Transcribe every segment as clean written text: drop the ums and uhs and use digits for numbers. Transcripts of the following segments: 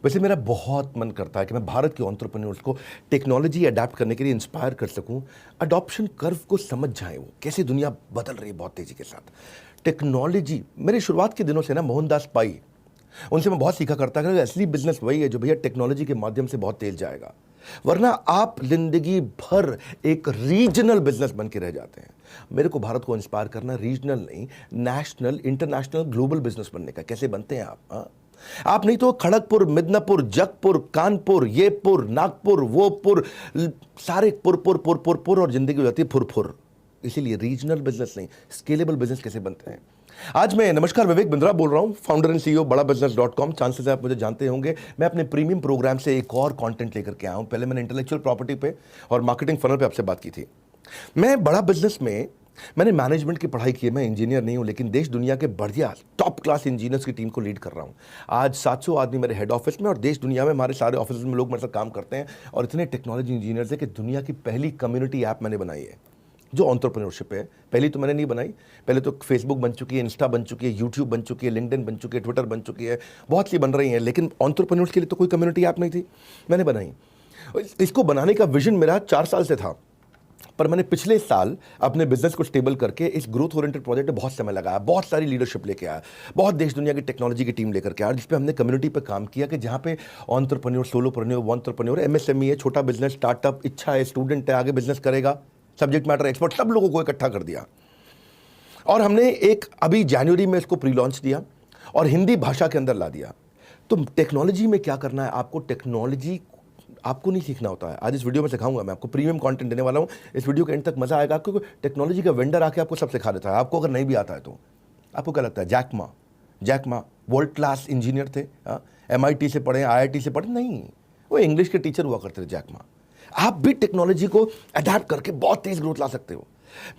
वैसे मेरा बहुत मन करता है कि मैं भारत के एंटरप्रेन्योर्स को टेक्नोलॉजी अडेप्ट करने के लिए इंस्पायर कर सकूं, अडॉप्शन कर्व को समझ जाएं, वो कैसे दुनिया बदल रही है बहुत तेजी के साथ। टेक्नोलॉजी मेरे शुरुआत के दिनों से ना, मोहनदास पाई, उनसे मैं बहुत सीखा करता कि असली बिजनेस वही है जो भैया टेक्नोलॉजी के माध्यम से बहुत तेज जाएगा, वरना आप जिंदगी भर एक रीजनल बिजनेस बन के रह जाते हैं। मेरे को भारत को इंस्पायर करना रीजनल नहीं, नेशनल, इंटरनेशनल, ग्लोबल बिजनेस बनने का। कैसे बनते हैं आप? आप नहीं तो खड़गपुर, मिदनापुर, जगपुर, कानपुर, ये पुर, नागपुर, वो पुर, सारे पुर पुर पुर पुर पुर और जिंदगी हो जाती है फुर फुर। इसीलिए रीजनल बिजनेस नहीं, स्केलेबल बिजनेस कैसे बनते हैं। आज मैं नमस्कार विवेक बिंद्रा बोल रहा हूं, founder and CEO badabusiness.com। Chances आप मुझे जानते होंगे। मैं अपने प्रीमियम प्रोग्राम से एक और कंटेंट लेकर के आया हूं। पहले मैंने इंटेलेक्चुअल प्रॉपर्टी पे और मार्केटिंग फनल पे आपसे बात की थी। मैं बड़ा बिजनेस में मैंने मैनेजमेंट की पढ़ाई की है। मैं इंजीनियर नहीं हूं, लेकिन देश दुनिया के बढ़िया टॉप क्लास इंजीनियर्स की टीम को लीड कर रहा हूं। आज 700 आदमी मेरे हेड ऑफिस में, और देश दुनिया में हमारे सारे ऑफिस में लोग मेरे साथ काम करते हैं। और इतने टेक्नोलॉजी इंजीनियर्स है कि दुनिया की पहली कम्युनिटी ऐप मैंने बनाई है जो एंटरप्रेन्योरशिप है। पहली तो मैंने नहीं बनाई, पहले तो फेसबुक बन चुकी है, इंस्टा बन चुकी है, यूट्यूब बन चुकी है, लिंक्डइन बन चुकी है, ट्विटर बन चुकी है, बहुत सी बन रही हैं, लेकिन एंटरप्रेन्योर्स के लिए तो कोई कम्युनिटी ऐप नहीं थी, मैंने बनाई। इसको बनाने का विजन मेरा 4 साल से था, पर मैंने पिछले साल अपने बिजनेस को स्टेबल करके इस ग्रोथ ओरिएंटेड प्रोजेक्ट में बहुत समय लगाया, बहुत सारी लीडरशिप लेके आया, बहुत देश दुनिया की टेक्नोलॉजी की टीम लेकर के आया, जिसपे हमने कम्युनिटी पे काम किया कि जहाँ पे एंटरप्रेन्योर, सोलोप्रेन्योर, वंटरप्रेन्योर, एमएसएमई है, छोटा बिजनेस, स्टार्टअप, इच्छा है, स्टूडेंट है, आगे बिजनेस करेगा, सब्जेक्ट मैटर एक्सपर्ट, सब लोगों को इकट्ठा कर दिया। और हमने एक अभी जनवरी में इसको प्री लॉन्च दिया और हिंदी भाषा के अंदर ला दिया। तो टेक्नोलॉजी में क्या करना है आपको, टेक्नोलॉजी आपको नहीं सीखना होता है। आज इस वीडियो में सिखाऊंगा, मैं आपको प्रीमियम कंटेंट देने वाला हूं। इस वीडियो के एंड तक मजा आएगा, क्योंकि टेक्नोलॉजी का वेंडर आके आपको सब सिखा देता है। आपको अगर नहीं भी आता है तो आपको क्या लगता है, Jack Ma world class engineer थे, MIT से पढ़े, IIT से पढ़े? नहीं, वो इंग्लिश के टीचर हुआ करते थे जैक मा। आप भी टेक्नोलॉजी को अडैप्ट करके बहुत तेज ग्रोथ ला सकते हो।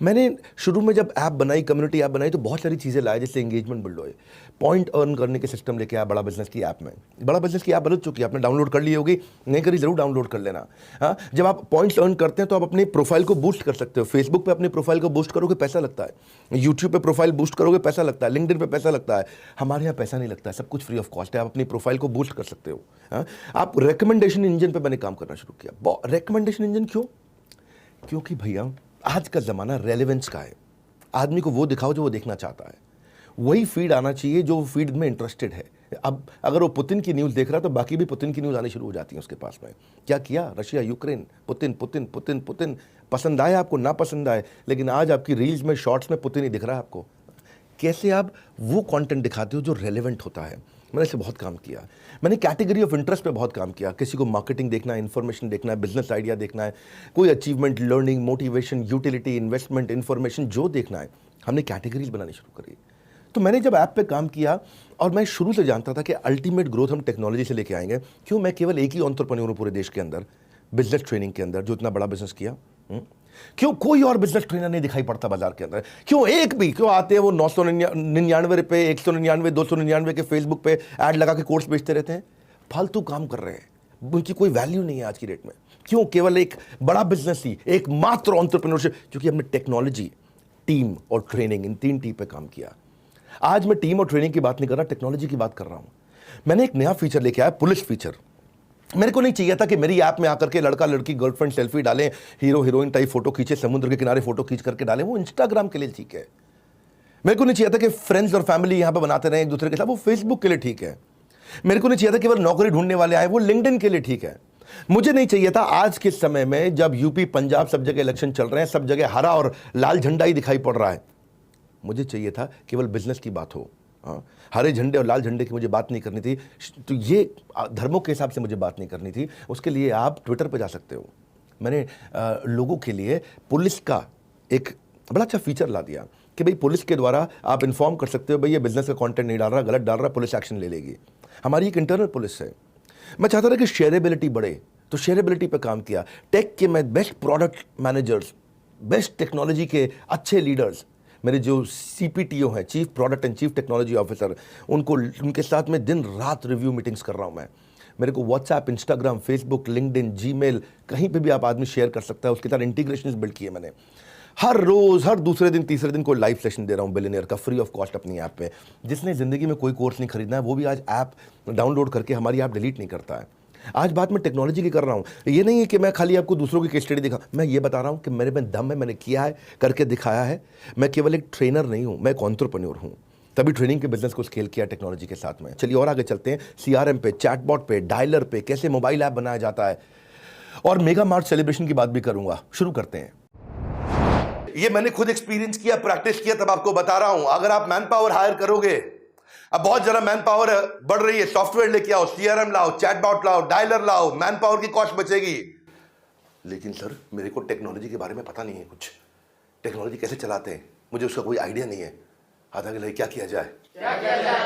मैंने शुरू में जब ऐप बनाई, कम्युनिटी ऐप बनाई, तो बहुत सारी चीज़ें लाए, जैसे एंगेजमेंट बिल्ड होए, पॉइंट अर्न करने के सिस्टम लेके आया बड़ा बिजनेस की ऐप में। बड़ा बिजनेस की ऐप बदल चुकी है, आपने डाउनलोड कर ली होगी, नहीं करी जरूर डाउनलोड कर लेना। हाँ, जब आप पॉइंट्स अर्न करते हैं तो आप अपनी प्रोफाइल को बूस्ट कर सकते हो। फेसबुक पे अपनी प्रोफाइल को बूस्ट करोगे, पैसा लगता है। यूट्यूब पे प्रोफाइल बूस्ट करोगे, पैसा लगता है। लिंक्डइन पे पैसा लगता है। हमारे यहाँ पैसा नहीं लगता है, सब कुछ फ्री ऑफ कॉस्ट है। आप अपनी प्रोफाइल को बूस्ट कर सकते हो। हाँ, आप रिकमेंडेशन इंजन पे मैंने काम करना शुरू किया। रिकमेंडेशन इंजन क्यों? क्योंकि भैया आज का ज़माना रेलेवेंस का है। आदमी को वो दिखाओ जो वो देखना चाहता है, वही फीड आना चाहिए जो फीड में इंटरेस्टेड है। अब अगर वो पुतिन की न्यूज़ देख रहा है तो बाकी भी पुतिन की न्यूज़ आनी शुरू हो जाती है उसके पास में। क्या किया Russia Ukraine, Putin Putin Putin Putin, पसंद आए आपको ना पसंद आए, लेकिन आज आपकी रील्स में, शॉर्ट्स में पुतिन ही दिख रहा है आपको। कैसे आप वो कंटेंट दिखाते हो जो रेलेवेंट होता है। मैंने इसे बहुत काम किया। मैंने कैटेगरी ऑफ इंटरेस्ट पे बहुत काम किया। किसी को मार्केटिंग देखना है, इन्फॉर्मेशन देखना है, बिजनेस आइडिया देखना है, कोई achievement, learning, motivation, utility, investment, information, जो देखना है, हमने कैटेगरीज बनानी शुरू करी। तो मैंने जब ऐप पे काम किया, और मैं शुरू से जानता था कि अल्टीमेट ग्रोथ हम टेक्नोलॉजी से लेके आएंगे। क्यों? मैं केवल एक ही एंटरप्रेन्योर हूं पूरे देश के अंदर, बिजनेस ट्रेनिंग के अंदर, जो इतना बड़ा बिजनेस किया। क्यों कोई और बिजनेस ट्रेनर नहीं दिखाई पड़ता बाजार के अंदर? क्यों एक भी? क्यों आते हैं वो 999 रुपये, 199, 299 के फेसबुक पे ऐड लगा के कोर्स बेचते रहते हैं? फालतू काम कर रहे हैं, उनकी कोई वैल्यू नहीं है आज की डेट में। क्यों? केवल एक बड़ा बिजनेस ही, एक मात्र एंटरप्रेन्योरशिप, क्योंकि हमने टेक्नोलॉजी, टीम और ट्रेनिंग, इन 3 टी पे काम किया। आज मैं टीम और ट्रेनिंग की बात नहीं कर रहा, टेक्नोलॉजी की बात कर रहा हूं। मैंने एक नया फीचर लेके आया, पुलिस फीचर। मेरे को नहीं चाहिए था कि मेरी ऐप में आकर के लड़का लड़की, गर्लफ्रेंड सेल्फी डालें, हीरो हीरोइन टाइप फोटो खींचे, समुद्र के किनारे फोटो खींच करके डालें, वो इंस्टाग्राम के लिए ठीक है। मेरे को नहीं चाहिए था कि फ्रेंड्स और फैमिली यहां पे बनाते रहे एक दूसरे के साथ, वो फेसबुक के लिए ठीक है। मेरे को नहीं चाहिए था केवल नौकरी ढूंढने वाले आए, वो लिंक्डइन के लिए ठीक है। मुझे नहीं चाहिए था आज के समय में, जब यूपी, पंजाब सब जगह इलेक्शन चल रहे हैं, सब जगह हरा और लाल झंडा ही दिखाई पड़ रहा है, मुझे चाहिए था केवल बिजनेस की बात हो। हाँ, हरे झंडे और लाल झंडे की मुझे बात नहीं करनी थी, तो ये धर्मों के हिसाब से मुझे बात नहीं करनी थी। उसके लिए आप ट्विटर पे जा सकते हो। मैंने लोगों के लिए पुलिस का एक बड़ा अच्छा फीचर ला दिया कि भाई पुलिस के द्वारा आप इन्फॉर्म कर सकते हो, भाई ये बिजनेस का कंटेंट नहीं डाल रहा, गलत डाल रहा, पुलिस एक्शन ले लेगी। हमारी एक इंटरनल पुलिस है। मैं चाहता था कि शेयरेबिलिटी बढ़े, तो शेयरेबिलिटी पे काम किया। टेक के मैं best product managers, best technology के अच्छे लीडर्स, मेरे जो CPTO हैं, chief product and chief technology officer, उनके साथ में दिन रात रिव्यू मीटिंग्स कर रहा हूं मैं। मेरे को WhatsApp, Instagram, Facebook, LinkedIn, Gmail, कहीं पे भी आप आदमी शेयर कर सकता है, उसके साथ इंटीग्रेशन बिल्ड किए मैंने। हर रोज हर दूसरे दिन तीसरे दिन कोई लाइव सेशन दे रहा हूँ बिलियनियर का फ्री ऑफ कॉस्ट अपनी ऐप पे। जिसने ज़िंदगी में कोई कोर्स नहीं खरीदना है वो भी आज ऐप डाउनलोड करके हमारी ऐप डिलीट नहीं करता है। आज बात मैं टेक्नोलॉजी की कर रहा हूँ। ये नहीं है कि मैं खाली आपको दूसरों की केस स्टडी दिखा, मैं ये बता रहा हूँ कि मेरे में दम है, मैंने किया है, करके दिखाया है। मैं केवल एक ट्रेनर नहीं हूँ, मैं एक एंटरप्रेन्योर हूँ। तभी ट्रेनिंग के बिजनेस को स्केल किया टेक्नोलॉजी के साथ में। चलिए और आगे चलते हैं। सीआरएम पे, चैटबॉट पे, डायलर पे कैसे मोबाइल ऐप बनाया जाता है, और मेगा मार्ट सेलिब्रेशन की बात भी करूंगा। शुरू करते हैं। ये मैंने खुद एक्सपीरियंस किया, प्रैक्टिस किया, तब आपको बता रहा हूं। अगर आप मैन पावर हायर करोगे, अब बहुत जरा मैन पावर बढ़ रही है, सॉफ्टवेयर लेके आओ, सीआरएम लाओ, चैटबॉट लाओ, डायलर लाओ, मैन पावर की कॉस्ट बचेगी। लेकिन सर मेरे को टेक्नोलॉजी के बारे में पता नहीं है कुछ, टेक्नोलॉजी कैसे चलाते हैं मुझे उसका कोई आइडिया नहीं है। आधा के लिए क्या किया जाए?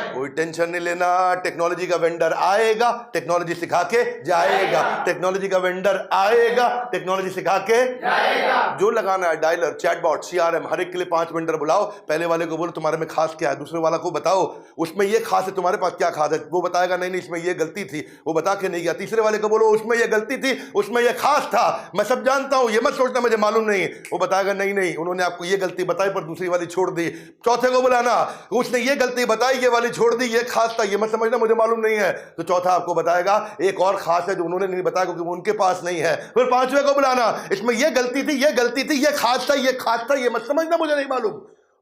कोई टेंशन नहीं लेना, टेक्नोलॉजी का वेंडर आएगा, टेक्नोलॉजी सिखा के जाएगा। टेक्नोलॉजी का वेंडर आएगा, टेक्नोलॉजी सिखा के जाएगा। जो लगाना है डायलर, चैटबॉट, सीआरएम, हर एक के लिए 5 वेंडर बुलाओ। पहले वाले को बोलो तुम्हारे में खास क्या है, दूसरे वाला को बताओ उसमें ये खास है, तुम्हारे पास क्या खास है। वो बताएगा नहीं नहीं इसमें ये गलती थी, वो बता के नहीं गया। तीसरे वाले को बोलो उसमें ये गलती थी, उसमें ये खास था, मैं सब जानता हूं, ये मत सोचना मुझे मालूम नहीं। वो बताएगा नहीं नहीं उन्होंने आपको ये गलती बताई पर दूसरी वाली छोड़ दी। चौथे को बुलाना, उसने ये गलती बताई, ये वाली छोड़ दी, ये खास था, ये मत समझना मुझे मालूम नहीं है। तो चौथा आपको बताएगा एक और खास है जो उन्होंने नहीं बताया क्योंकि उनके पास नहीं है। फिर पांचवे को बुलाना, इसमें ये गलती थी, ये गलती थी, ये खास था, ये खास था, ये मत समझना मुझे नहीं मालूम।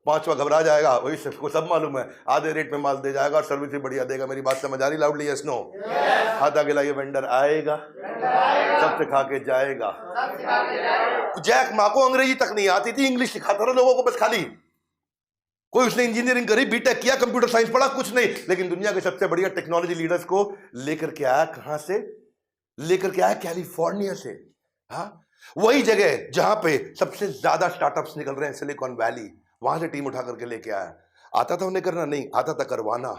पांचवा घबरा जाएगा, वही सबको सब मालूम है, आधे रेट में माल दे जाएगा और सर्विस भी बढ़िया देगा। मेरी बात समझ आ रही? Loudly yes no? आधा गिला ये वेंडर आएगा, सब सिखा के जाएगा। जैक मा को अंग्रेजी तक नहीं आती थी, इंग्लिश सिखाता था लोगों को बस खाली। कोई उसने इंजीनियरिंग करी, बीटेक किया, कंप्यूटर साइंस पढ़ा, कुछ नहीं। लेकिन दुनिया के सबसे बढ़िया टेक्नोलॉजी लीडर्स को लेकर के आया, कहां से लेकर के आया? कैलिफोर्निया से। हाँ, वही जगह जहां पे सबसे ज्यादा स्टार्टअप्स निकल रहे हैं, सिलिकॉन वैली, वहां से टीम उठा करके लेके आया। आता था उन्हें करना? नहीं आता था करवाना।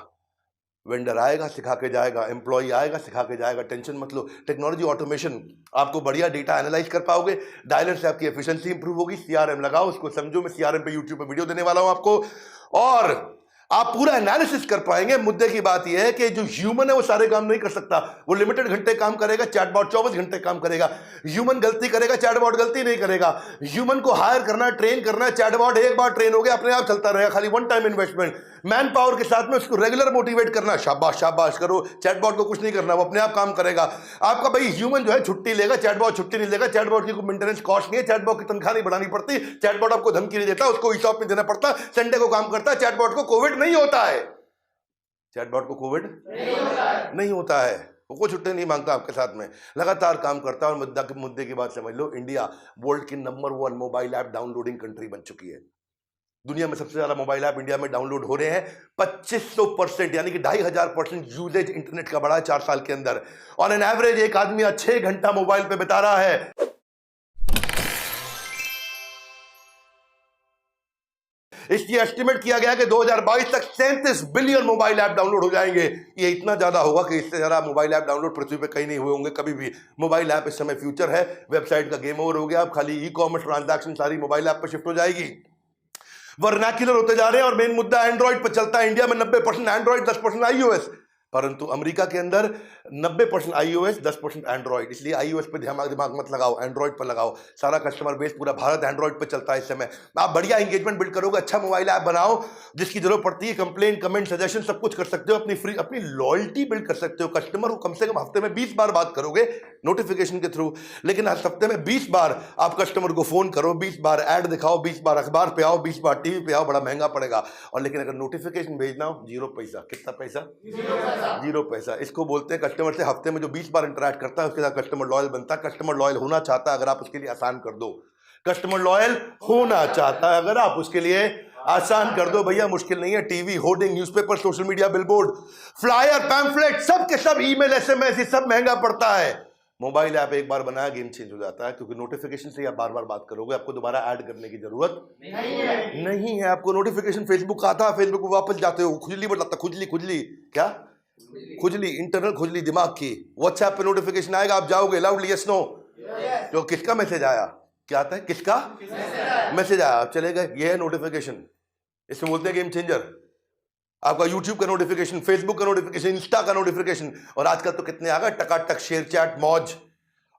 वेंडर आएगा, सिखा के जाएगा, एम्प्लॉय आएगा, सिखा के जाएगा। टेंशन मत लो, टेक्नोलॉजी ऑटोमेशन, आपको बढ़िया डेटा एनालाइज कर पाओगे, डायलर से आपकी एफिशिएंसी इंप्रूव होगी। सीआरएम लगाओ, उसको समझो। मैं सीआरएम पे यूट्यूब पे वीडियो देने वाला हूं आपको, और आप पूरा एनालिसिस कर पाएंगे। मुद्दे की बात यह है कि जो ह्यूमन है वो सारे काम नहीं कर सकता, वो लिमिटेड घंटे काम करेगा, चैटबॉट 24 घंटे काम करेगा। ह्यूमन गलती करेगा, चैटबॉट गलती नहीं करेगा। ह्यूमन को हायर करना है, ट्रेन करना है, चैटबॉट एक बार ट्रेन हो गया अपने आप चलता रहेगा, खाली one time investment. Man power के साथ में उसको रेगुलर मोटिवेट करना, शाबाश शाबाश करो। चैटबॉट को कुछ नहीं करना, वो अपने आप काम करेगा। आपका भाई ह्यूमन जो है छुट्टी लेगा, चैटबॉट छुट्टी नहीं लेगा। चैटबॉट की कोई मेंटेनेंस कॉस्ट नहीं है, चैटबॉट की तनख्वाह नहीं बढ़ानी पड़ती, चैटबॉट आपको धमकी नहीं देता, उसको ईसॉप में देना पड़ता, संडे को काम करता है। चैटबॉट को कोविड नहीं होता है, चैटबॉट को कोविड नहीं होता है, वो कोई छुट्टी नहीं मांगता आपके साथ में, लगातार काम करता है। और मुद्दे की बात समझ लो, इंडिया वर्ल्ड की number 1 mobile app downloading country बन चुकी है। दुनिया में सबसे ज्यादा मोबाइल ऐप इंडिया में डाउनलोड हो रहे हैं। 2500%, यानी कि 2500% यूजेज इंटरनेट का बढ़ा है 4 साल के अंदर। ऑन एन एवरेज एक आदमी 6 घंटा मोबाइल पे बिता रहा है। इसलिए एस्टिमेट किया गया कि 2022 तक 37 बिलियन मोबाइल ऐप डाउनलोड हो जाएंगे। ये इतना ज्यादा होगा कि इससे ज्यादा मोबाइल ऐप डाउनलोड पृथ्वी पे कहीं नहीं हुए होंगे कभी भी। मोबाइल ऐप इस समय फ्यूचर है, वेबसाइट का गेम ओवर हो गया। अब खाली ई कॉमर्स ट्रांजैक्शन सारी मोबाइल ऐप पर शिफ्ट हो जाएगी। वर्नाक्युलर होते जा रहे हैं, और मेन मुद्दा एंड्रॉइड पर चलता है। इंडिया में 90% एंड्रॉइड, 10% आईओएस, परंतु अमेरिका के अंदर 90% आईओएस, 10% एंड्रॉइड। इसलिए आईओएस पे दिमाग मत लगाओ, एंड्रॉइड पर लगाओ। सारा कस्टमर बेस पूरा भारत एंड्रॉइड पे चलता है इस समय। आप बढ़िया एंगेजमेंट बिल्ड करोगे, अच्छा मोबाइल ऐप बनाओ, जिसकी जरूरत पड़ती है कंप्लेन, कमेंट, सजेशन सब कुछ कर सकते हो। अपनी लॉयल्टी बिल्ड कर सकते हो। कस्टमर को कम से कम हफ्ते में 20 बार बात करोगे नोटिफिकेशन के थ्रू, लेकिन आज हफ्ते में 20 बार आप कस्टमर को फोन करो, 20 बार ऐड दिखाओ, 20 बार अखबार पे आओ, 20 बार टीवी पे आओ, बड़ा महंगा पड़ेगा। और लेकिन अगर नोटिफिकेशन भेजना हो, 0 पैसा। कितना पैसा? 0 पैसा। इसको बोलते हैं कस्टमर से हफ्ते में जो 20 बार इंटरैक्ट करता है उसके साथ कस्टमर लॉयल बनता है। कस्टमर लॉयल होना चाहता है अगर आप उसके लिए आसान कर दो। कस्टमर लॉयल होना चाहता है अगर आप उसके लिए आसान कर दो। भैया मुश्किल नहीं है। TV, hoarding, newspaper, social media, billboard, flyer, pamphlet, सब के सब, ईमेल, एसएमएस, ये सब महंगा पड़ता है। मोबाइल ऐप एक बार बनाया गेम चेंज हो जाता है, क्योंकि नोटिफिकेशन से आप बार बार बात करोगे, आपको दोबारा ऐड करने की जरूरत नहीं है। आपको नोटिफिकेशन फेसबुक आता है, फेसबुक पर वापस जाते हो, खुजली बताता, खुजली क्या? खुजली, इंटरनल खुजली दिमाग की। व्हाट्सएप पे नोटिफिकेशन आएगा, आप जाओगे, लाउडली यस नो? तो किसका मैसेज आया? क्या आता है? किसका मैसेज आया? आप चले गए, ये है नोटिफिकेशन। इसमें बोलते हैं गेम चेंजर। आपका यूट्यूब का नोटिफिकेशन, फेसबुक का नोटिफिकेशन, इंस्टा का नोटिफिकेशन, और आजकल तो कितने आ गए, टकाटक, शेयर चैट, मौज।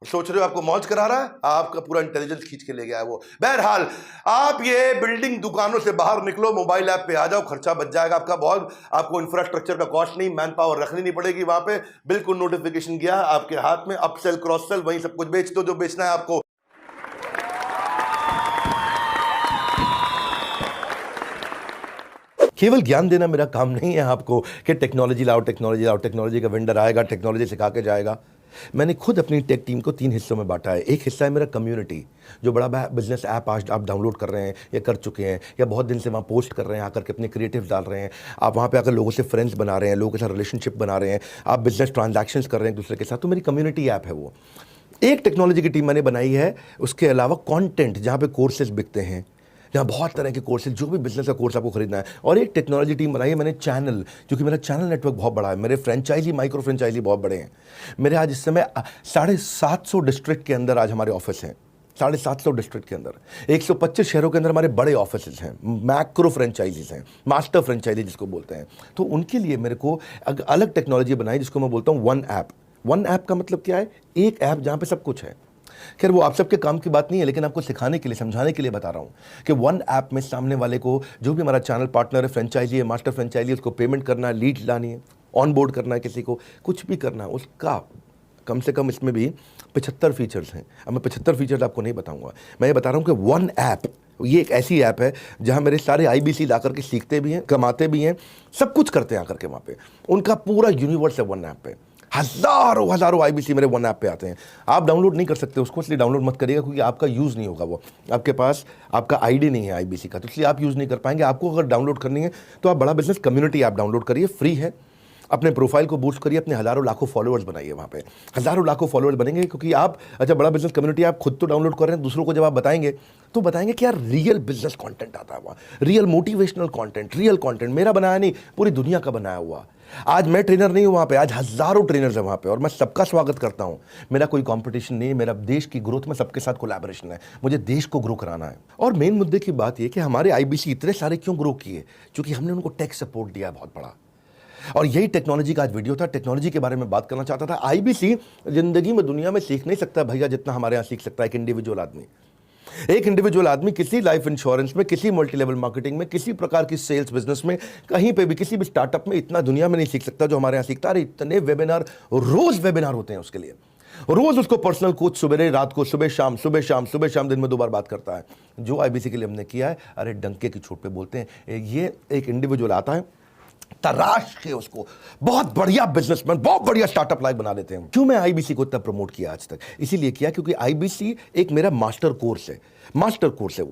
सोच रहे हो आपको मौज करा रहा है, आपका पूरा इंटेलिजेंस खींच के ले गया है वो। बहरहाल आप ये बिल्डिंग दुकानों से बाहर निकलो, मोबाइल ऐप पे आ जाओ, खर्चा बच जाएगा आपका बहुत। आपको इंफ्रास्ट्रक्चर का कॉस्ट नहीं, मैन पावर रखनी नहीं पड़ेगी वहां पे। बिल्कुल नोटिफिकेशन गया आपके हाथ में, अपसेल क्रॉस सेल, वहीं सब कुछ बेच दो जो बेचना है आपको। केवल ज्ञान देना मेरा काम नहीं है आपको कि टेक्नोलॉजी लाओ, टेक्नोलॉजी लाओ, टेक्नोलॉजी का वेंडर आएगा, टेक्नोलॉजी सिखा के जाएगा। मैंने खुद अपनी टेक टीम को 3 हिस्सों में बांटा है। एक हिस्सा है मेरा कम्युनिटी, जो बड़ा बिजनेस ऐप आज आप डाउनलोड कर रहे हैं या कर चुके हैं, या बहुत दिन से वहाँ पोस्ट कर रहे हैं, आकर के अपने क्रिएटिव डाल रहे हैं, आप वहाँ पे आकर लोगों से फ्रेंड्स बना रहे हैं, लोगों के साथ रिलेशनशिप बना रहे हैं, आप बिजनेस ट्रांजैक्शंस कर रहे हैं एक दूसरे के साथ, तो मेरी कम्युनिटी ऐप है वो। एक टेक्नोलॉजी की टीम मैंने बनाई है, उसके अलावा कॉन्टेंट जहाँ पे कोर्सेज बिकते हैं, जहाँ बहुत तरह के कोर्सेज, जो भी बिजनेस का कोर्स आपको खरीदना है। और एक टेक्नोलॉजी टीम बनाई है मैंने चैनल, क्योंकि मेरा चैनल नेटवर्क बहुत बड़ा है, मेरे फ्रेंचाइजी माइक्रो फ्रेंचाइजी बहुत बड़े हैं। मेरे आज इस समय 750 डिस्ट्रिक्ट के अंदर आज हमारे ऑफिस हैं, 750 डिस्ट्रिक्ट के अंदर 125 शहरों के अंदर हमारे बड़े ऑफिस हैं, मैक्रो फ्रेंचाइजीज हैं, मास्टर फ्रेंचाइजी जिसको बोलते हैं। तो उनके लिए मेरे को अलग टेक्नोलॉजी बनाई जिसको मैं बोलता हूँ वन ऐप। वन ऐप का मतलब क्या है? एक ऐप जहाँ पे सब कुछ है। खैर वो आप सबके काम की बात नहीं है, लेकिन आपको सिखाने के लिए, समझाने के लिए बता रहा हूँ कि वन ऐप में सामने वाले को, जो भी हमारा चैनल पार्टनर है, फ्रेंचाइजी है, मास्टर फ्रेंचाइजी, उसको पेमेंट करना है, लीड लानी है, ऑन बोर्ड करना है, किसी को कुछ भी करना है, उसका कम से कम इसमें भी 75 फीचर्स हैं। अब मैं 75 फीचर्स आपको नहीं बताऊंगा, मैं ये बता रहा हूँ कि वन ऐप, ये एक ऐसी ऐप है जहाँ मेरे सारे IBC ला करके सीखते भी हैं, कमाते भी हैं, सब कुछ करते हैं आकर के वहाँ पे। उनका पूरा यूनिवर्स है वन ऐप पे। हजारों IBC मेरे वन ऐप पे आते हैं। आप डाउनलोड नहीं कर सकते उसको, इसलिए डाउनलोड मत करिएगा, क्योंकि आपका यूज़ नहीं होगा वो, आपके पास आपका ID नहीं है IBC का, तो इसलिए आप यूज़ नहीं कर पाएंगे। आपको अगर डाउनलोड करनी है तो आप बड़ा बिजनेस कम्युनिटी ऐप डाउनलोड करिए, फ्री है। अपने प्रोफाइल को बूस्ट करिए, अपने हजारों लाखों फॉलोअर्स बनाइए वहाँ पे। हजारों लाखों फॉलोअर्स बनेंगे, क्योंकि आप, अच्छा बड़ा बिजनेस कम्युनिटी आप खुद तो डाउनलोड कर रहे हैं, दूसरों को जब आप बताएंगे तो बताएंगे कि यार रियल बिजनेस कंटेंट आता है वहाँ, real motivational content, real content मेरा बनाया नहीं, पूरी दुनिया का बनाया हुआ। आज मैं ट्रेनर नहीं हूँ वहाँ पे, आज हजारों ट्रेनर्स हैं वहाँ पे, और मैं सबका स्वागत करता हूँ। मेरा कोई कंपटीशन नहीं है, मेरा देश की ग्रोथ में सबके साथ कोलैबोरेशन है, मुझे देश को ग्रो कराना है। और मेन मुद्दे की बात यह कि हमारे IBC इतने सारे क्यों ग्रो किए? क्योंकि हमने उनको टेक सपोर्ट दिया बहुत बड़ा। और यही टेक्नोलॉजी का आज वीडियो था, टेक्नोलॉजी के बारे में बात करना चाहता था। IBC जिंदगी में, दुनिया में सीख नहीं सकता भैया जितना हमारे यहाँ सीख सकता है एक इंडिविजुअल आदमी। एक इंडिविजुअल आदमी किसी लाइफ इंश्योरेंस में, किसी मल्टी लेवल मार्केटिंग में, किसी प्रकार की सेल्स बिजनेस में, कहीं पे भी, किसी भी स्टार्टअप में इतना दुनिया में नहीं सीख सकता जो हमारे यहाँ सीखता है। इतने वेबिनार, रोज वेबिनार होते हैं उसके लिए, रोज उसको पर्सनल कोच सुबह रात को, सुबह शाम, सुबह शाम, सुबह शाम, दिन में 2 बार बात करता है। जो IBC के लिए हमने किया है, अरे डंके की चोट पे बोलते हैं। ये एक इंडिविजुअल आता है, तराश के उसको बहुत बढ़िया बिजनेसमैन, बहुत बढ़िया स्टार्टअप लाइफ बना देते हैं। क्यों मैं IBC को इतना प्रमोट किया आज तक? इसीलिए किया क्योंकि IBC एक मेरा मास्टर कोर्स है, मास्टर कोर्स है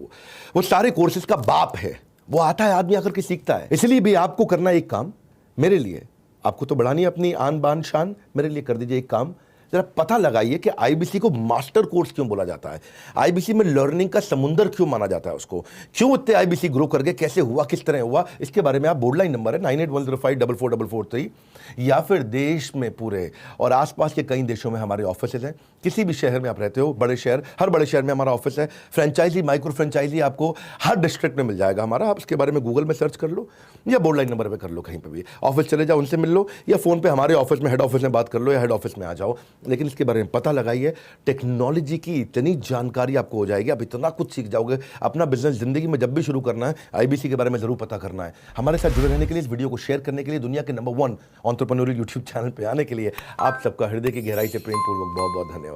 वो सारे कोर्सेज का बाप है। वो आता है, आदमी आकर के सीखता है। इसलिए भी आपको करना एक काम मेरे लिए, आपको तो बढ़ानी है अपनी आन बान शान, मेरे लिए कर दीजिए एक काम, जरा पता लगाइए कि IBC को मास्टर कोर्स क्यों बोला जाता है, IBC में लर्निंग का समुंदर क्यों माना जाता है उसको, क्यों इतने IBC ग्रो कर गए, कैसे हुआ, किस तरह हुआ, इसके बारे में आप बोर्डलाइन नंबर है 9810544443, या फिर देश में पूरे और आसपास के कई देशों में हमारे ऑफिसेज हैं। किसी भी शहर में आप रहते हो, बड़े शहर, हर बड़े शहर में हमारा ऑफिस है। फ्रेंचाइजी, माइक्रो फ्रेंचाइजी आपको हर डिस्ट्रिक्ट में मिल जाएगा हमारा। आप इसके बारे में गूगल में सर्च कर लो या बोर्डलाइन नंबर पे कर लो, कहीं पे भी ऑफिस चले जाओ, उनसे मिल लो, या फोन पे हमारे ऑफिस में, हेड ऑफिस में बात कर लो, या हेड ऑफिस में आ जाओ। लेकिन इसके बारे में पता लगाइए। टेक्नोलॉजी की इतनी जानकारी आपको हो जाएगी, आप इतना कुछ सीख जाओगे। अपना बिजनेस जिंदगी में जब भी शुरू करना है, IBC के बारे में जरूर पता करना है। हमारे साथ जुड़े रहने के लिए, इस वीडियो को शेयर करने के लिए, दुनिया के नंबर 1 एंटरप्रेन्योरियल यूट्यूब चैनल पे आने के लिए आप सबका हृदय की गहराई से प्रेम पूर्वक बहुत बहुत धन्यवाद।